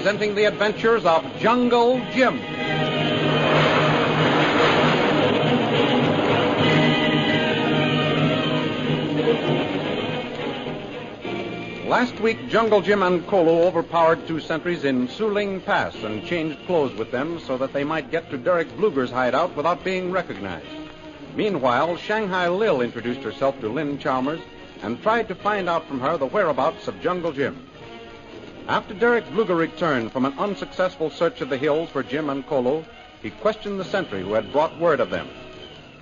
presenting the adventures of Jungle Jim. Last week, Jungle Jim and Kolo overpowered two sentries in Suling Pass and changed clothes with them so that they might get to Derek Bluger's hideout without being recognized. Meanwhile, Shanghai Lil introduced herself to Lynn Chalmers and tried to find out from her the whereabouts of Jungle Jim. After Derek Bluger returned from an unsuccessful search of the hills for Jim and Kolo, he questioned the sentry who had brought word of them.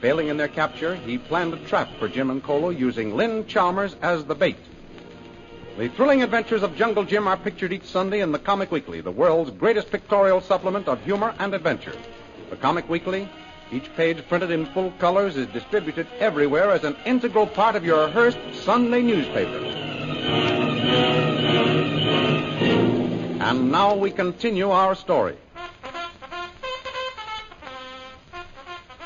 Failing in their capture, he planned a trap for Jim and Kolo using Lynn Chalmers as the bait. The thrilling adventures of Jungle Jim are pictured each Sunday in the Comic Weekly, the world's greatest pictorial supplement of humor and adventure. The Comic Weekly, each page printed in full colors, is distributed everywhere as an integral part of your Hearst Sunday newspaper. And now we continue our story.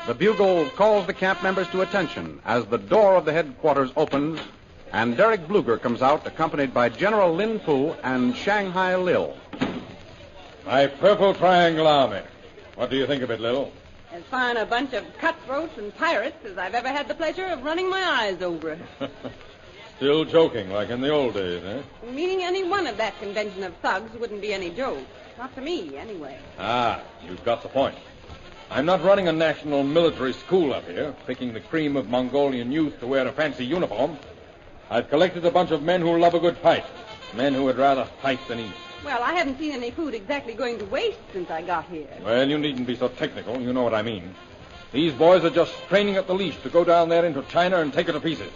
The bugle calls the camp members to attention as the door of the headquarters opens and Derek Bluger comes out accompanied by General Lin Fu and Shanghai Lil. My Purple Triangle Army. What do you think of it, Lil? As fine a bunch of cutthroats and pirates as I've ever had the pleasure of running my eyes over. Still joking like in the old days, eh? Meaning any one of that convention of thugs wouldn't be any joke. Not to me, anyway. Ah, you've got the point. I'm not running a national military school up here, picking the cream of Mongolian youth to wear a fancy uniform. I've collected a bunch of men who love a good fight. Men who would rather fight than eat. Well, I haven't seen any food exactly going to waste since I got here. Well, you needn't be so technical. You know what I mean. These boys are just training at the leash to go down there into China and take it to pieces.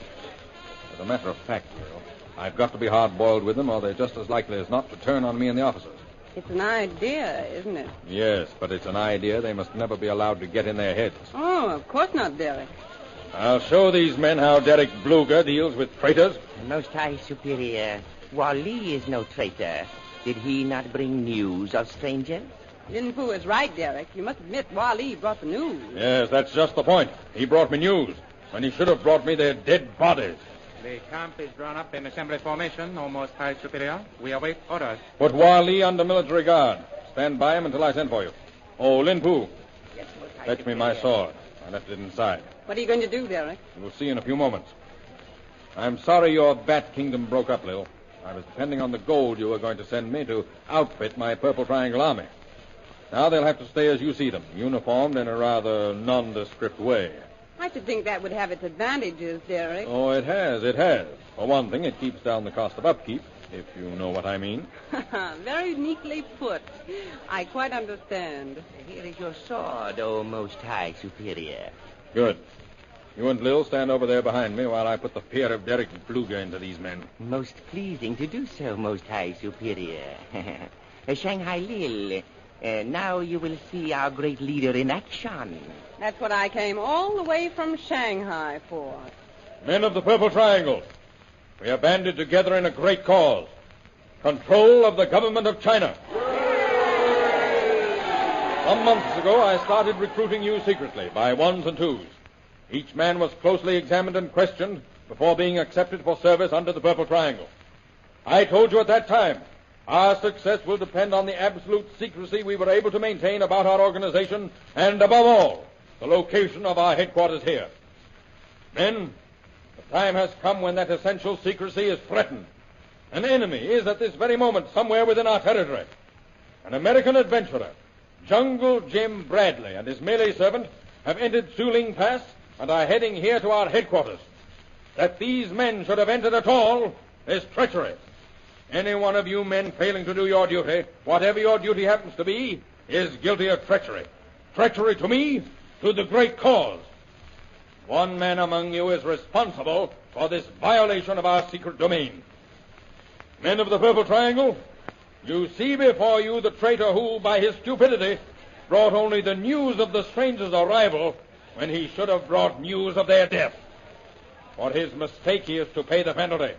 As a matter of fact, Will, I've got to be hard-boiled with them, or they're just as likely as not to turn on me and the officers. It's an idea, isn't it? Yes, but it's an idea they must never be allowed to get in their heads. Oh, of course not, Derek. I'll show these men how Derek Bluger deals with traitors. Most High Superior, Wally is no traitor. Did he not bring news of strangers? Lin Fu is right, Derek. You must admit Wally brought the news. Yes, that's just the point. He brought me news, when he should have brought me their dead bodies. The camp is drawn up in assembly formation, O Most High Superior. We await orders. Put Wally under military guard. Stand by him until I send for you. Oh, Lin Fu, Yes, Most High fetch me Superior. my sword. I left it inside. What are you going to do, Derek? You'll see in a few moments. I'm sorry your Bat Kingdom broke up, Lil. I was depending on the gold you were going to send me to outfit my Purple Triangle Army. Now they'll have to stay as you see them, uniformed in a rather nondescript way. I should think that would have its advantages, Derek. Oh, it has. For one thing, it keeps down the cost of upkeep, if you know what I mean. Very neatly put. I quite understand. Here is your sword, O Most High Superior. Good. You and Lil stand over there behind me while I put the fear of Derek Bluger into these men. Most pleasing to do so, Most High Superior. Shanghai Lil, now you will see our great leader in action. That's what I came all the way from Shanghai for. Men of the Purple Triangle, we are banded together in a great cause. Control of the government of China. Some months ago, I started recruiting you secretly by ones and twos. Each man was closely examined and questioned before being accepted for service under the Purple Triangle. I told you at that time, our success will depend on the absolute secrecy we were able to maintain about our organization and, above all, the location of our headquarters here. Men, the time has come when that essential secrecy is threatened. An enemy is at this very moment somewhere within our territory. An American adventurer, Jungle Jim Bradley, and his melee servant have entered Suling Pass and are heading here to our headquarters. That these men should have entered at all is treachery. Any one of you men failing to do your duty, whatever your duty happens to be, is guilty of treachery. Treachery to me, to the great cause. One man among you is responsible for this violation of our secret domain. Men of the Purple Triangle, you see before you the traitor who, by his stupidity, brought only the news of the stranger's arrival when he should have brought news of their death. For his mistake, he is to pay the penalty.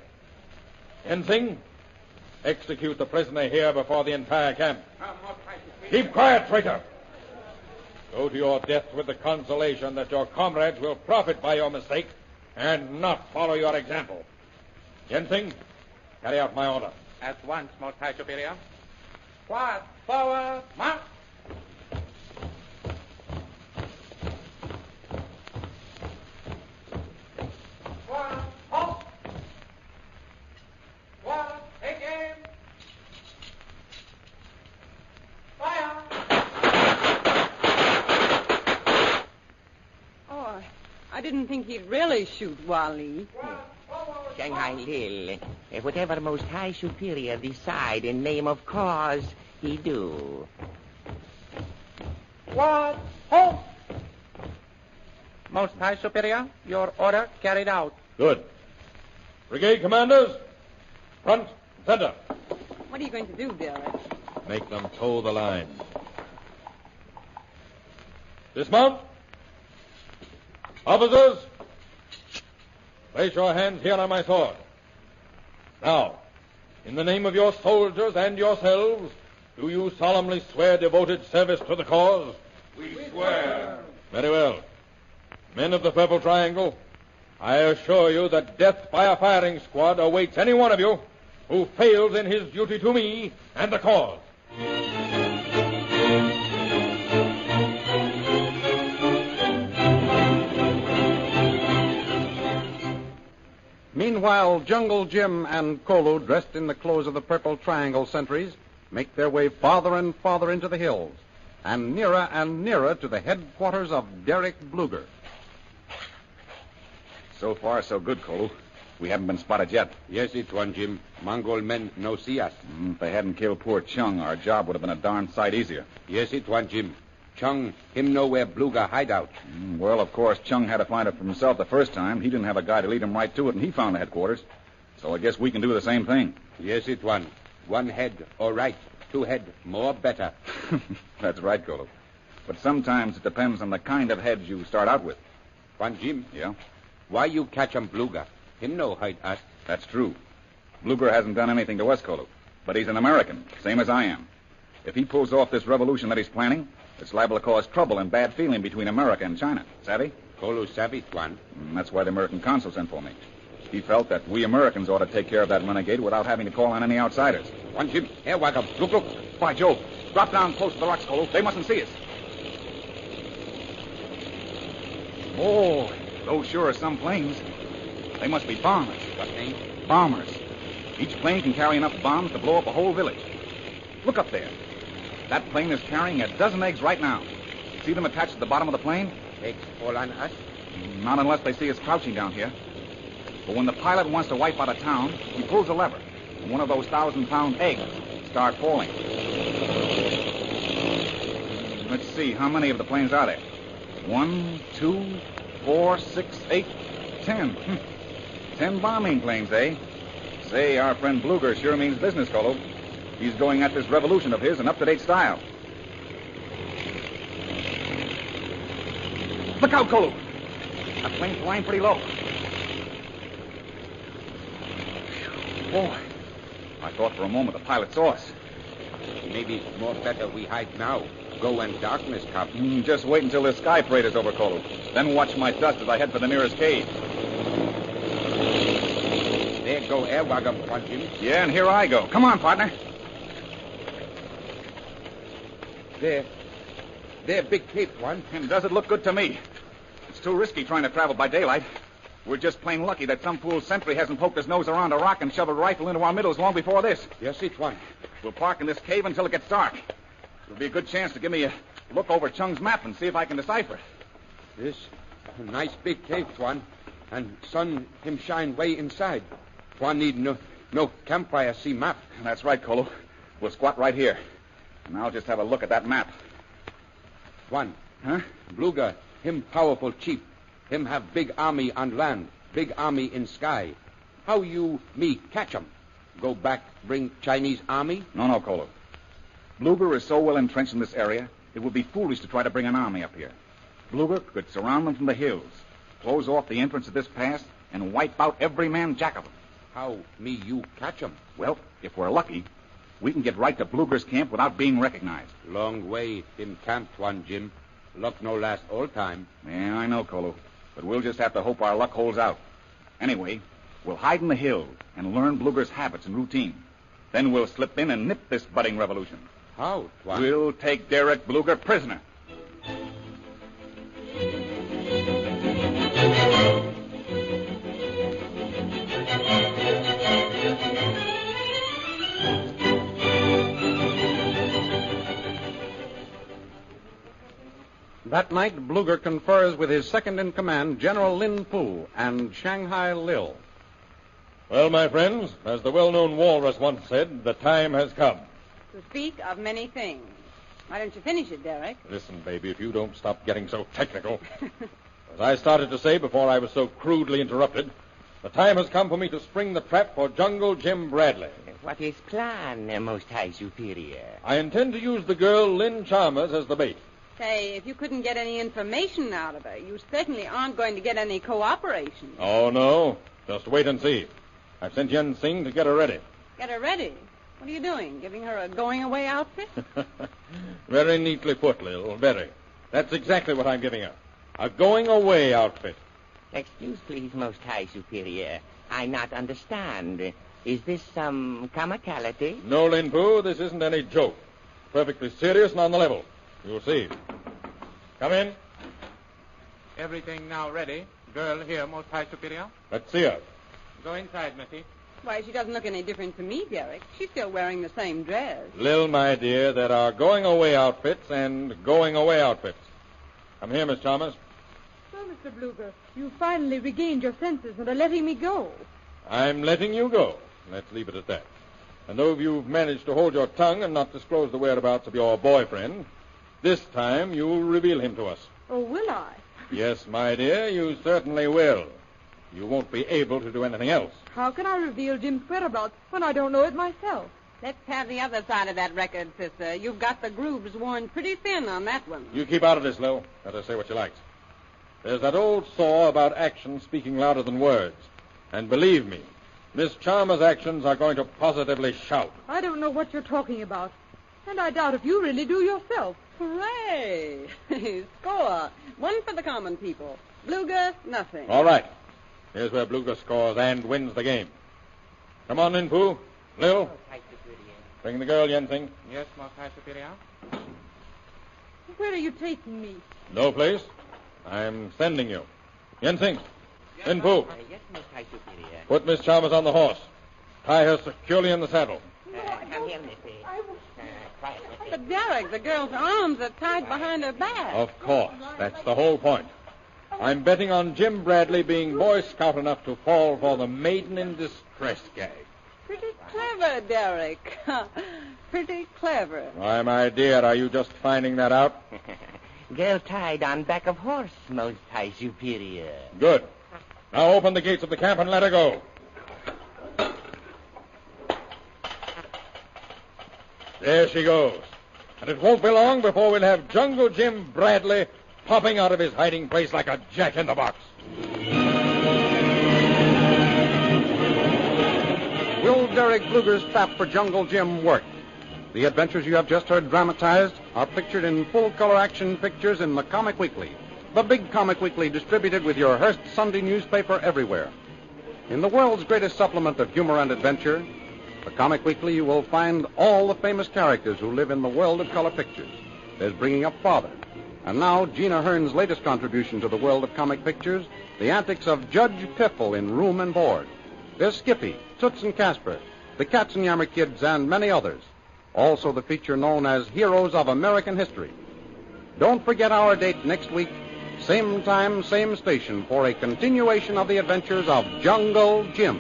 Anything? Execute the prisoner here before the entire camp. Keep quiet, traitor. Go to your death with the consolation that your comrades will profit by your mistake and not follow your example. Yensing, carry out my order. At once, Most High Superior. Squad, forward, march. Squad, halt. Squad, take aim. Fire. Oh, I didn't think he'd really shoot Wally. Shanghai Lil, whatever Most High Superior decide in name of cause, he do. Squad, halt. Most High Superior, your order carried out. Good. Brigade commanders, front, center. What are you going to do, Derek? Make them toe the line. Dismount. Officers, place your hands here on my sword. Now, in the name of your soldiers and yourselves, do you solemnly swear devoted service to the cause? We swear. Very well. Men of the Purple Triangle, I assure you that death by a firing squad awaits any one of you who fails in his duty to me and the cause. Meanwhile, Jungle Jim and Kolu, dressed in the clothes of the Purple Triangle sentries, make their way farther and farther into the hills, and nearer to the headquarters of Derek Bluger. So far, so good, Kolu. We haven't been spotted yet. Yes, it's one, Jim. Mongol men no see us. If they hadn't killed poor Chung, our job would have been a darn sight easier. Yes, it's one, Jim. Chung, him know where Bluger hideout. Well, of course, Chung had to find it for himself the first time. He didn't have a guy to lead him right to it, and he found the headquarters. So I guess we can do the same thing. Yes, it's one. One head, all right. Two head, more better. That's right, Kolu. But sometimes it depends on the kind of heads you start out with. One, Jim. Yeah? Why you catch him Bluger? Him no hide us. That's true. Bluger hasn't done anything to us, Kolu. But he's an American, same as I am. If he pulls off this revolution that he's planning, it's liable to cause trouble and bad feeling between America and China. Savvy? Kolu savvy, one. That's why the American consul sent for me. He felt that we Americans ought to take care of that renegade without having to call on any outsiders. One, Jim. Here, Wacom. Look, look. By Jove. Drop down close to the rocks, Kolu. They mustn't see us. Oh, those sure are some planes. They must be bombers. What name? Bombers. Each plane can carry enough bombs to blow up a whole village. Look up there. That plane is carrying a dozen eggs right now. See them attached to the bottom of the plane? Eggs fall on us? Not unless they see us crouching down here. But when the pilot wants to wipe out a town, he pulls a lever, and one of those 1,000-pound eggs start falling. Let's see, how many of the planes are there? 1, 2, 4, 6, 8, 10. 10 bombing planes, eh? Say, our friend Bluger sure means business, Kolu. He's going at this revolution of his in up-to-date style. Look out, Kolu! That plane's flying pretty low. Boy, I thought for a moment the pilot saw us. Maybe more better we hide now. Go when darkness comes. Just wait until this sky parade is over, Kolu. Then watch my dust as I head for the nearest cave. There go air wagon, one, Jim. Yeah, and here I go. Come on, partner. There, big cape, one. And does it look good to me? It's too risky trying to travel by daylight. We're just plain lucky that some fool sentry hasn't poked his nose around a rock and shoved a rifle into our middles long before this. Yes, it's one. We'll park in this cave until it gets dark. It'll be a good chance to give me a look over Chung's map and see if I can decipher it. This nice big cave, Tuan. And sun him shine way inside. Tuan need no campfire see map. That's right, Kolu. We'll squat right here. And I'll just have a look at that map. Tuan. Huh? Bluger, him powerful chief. Him have big army on land, big army in sky. How you, me, catch him? Go back, bring Chinese army? No, Kolu. Bluger is so well entrenched in this area, it would be foolish to try to bring an army up here. Bluger could surround them from the hills, close off the entrance of this pass, and wipe out every man jack of them. How, me, you catch him? Well, if we're lucky, we can get right to Bluger's camp without being recognized. Long way, him camp, Tuan Jim. Luck no last all time. Yeah, I know, Kolu. But we'll just have to hope our luck holds out. Anyway, we'll hide in the hills and learn Bluger's habits and routine. Then we'll slip in and nip this budding revolution. How, Tuan? We'll take Derek Bluger prisoner. That night, Bluger confers with his second-in-command, General Lin Pu, and Shanghai Lil. Well, my friends, as the well-known walrus once said, the time has come. To speak of many things. Why don't you finish it, Derek? Listen, baby, if you don't stop getting so technical. As I started to say before I was so crudely interrupted, the time has come for me to spring the trap for Jungle Jim Bradley. What is plan, Most High Superior? I intend to use the girl Lynn Chalmers as the bait. Say, if you couldn't get any information out of her, you certainly aren't going to get any cooperation. Oh, no. Just wait and see. I've sent Yen Sing to get her ready. Get her ready? What are you doing? Giving her a going-away outfit? Very neatly put, Lil. Very. That's exactly what I'm giving her. A going-away outfit. Excuse, please, Most High Superior. I not understand. Is this some comicality? No, Lin Pu, this isn't any joke. Perfectly serious and on the level. You'll see. Come in. Everything now ready. Girl here, Most High Superior. Let's see her. Go inside, Missy. Why, she doesn't look any different to me, Derek. She's still wearing the same dress. Lil, my dear, there are going-away outfits and going-away outfits. Come here, Miss Chalmers. So, Mr. Bluger, you finally regained your senses and are letting me go. I'm letting you go. Let's leave it at that. And though you've managed to hold your tongue and not disclose the whereabouts of your boyfriend, this time you'll reveal him to us. Oh, will I? Yes, my dear, you certainly will. You won't be able to do anything else. How can I reveal Jim's whereabouts when I don't know it myself? Let's have the other side of that record, sister. You've got the grooves worn pretty thin on that one. You keep out of this, Lil. Let her say what she likes. There's that old saw about action speaking louder than words. And believe me, Miss Chalmers' actions are going to positively shout. I don't know what you're talking about. And I doubt if you really do yourself. Hooray! Score. One for the common people. Bluger, nothing. All right. Here's where Bluger scores and wins the game. Come on, Lin Pu. Lil, Most High Superior. bring the girl, Yen Sing. Yes, Most High Superior. Where are you taking me? No place. I'm sending you. Yen Sing. Lin Pu. Yes, Most High Superior. Put Miss Chalmers on the horse. Tie her securely in the saddle. Come here, Missy. Quiet, Missy. But, Derek, the girl's arms are tied behind her back. Of course. That's the whole point. I'm betting on Jim Bradley being Boy Scout enough to fall for the maiden in distress gag. Pretty clever, Derek. Pretty clever. Why, my dear, are you just finding that out? Girl tied on back of horse, Most High Superior. Good. Now open the gates of the camp and let her go. There she goes. And it won't be long before we'll have Jungle Jim Bradley popping out of his hiding place like a jack-in-the-box. Will Derek Bluger's trap for Jungle Jim work? The adventures you have just heard dramatized are pictured in full-color action pictures in the Comic Weekly, the big Comic Weekly distributed with your Hearst Sunday newspaper everywhere. In the world's greatest supplement of humor and adventure, the Comic Weekly, you will find all the famous characters who live in the world of color pictures. There's Bringing Up Father. And now, Gina Hearn's latest contribution to the world of comic pictures, the antics of Judge Piffle in Room and Board. There's Skippy, Toots and Casper, the Katzenjammer Kids, and many others. Also the feature known as Heroes of American History. Don't forget our date next week, same time, same station, for a continuation of the adventures of Jungle Jim.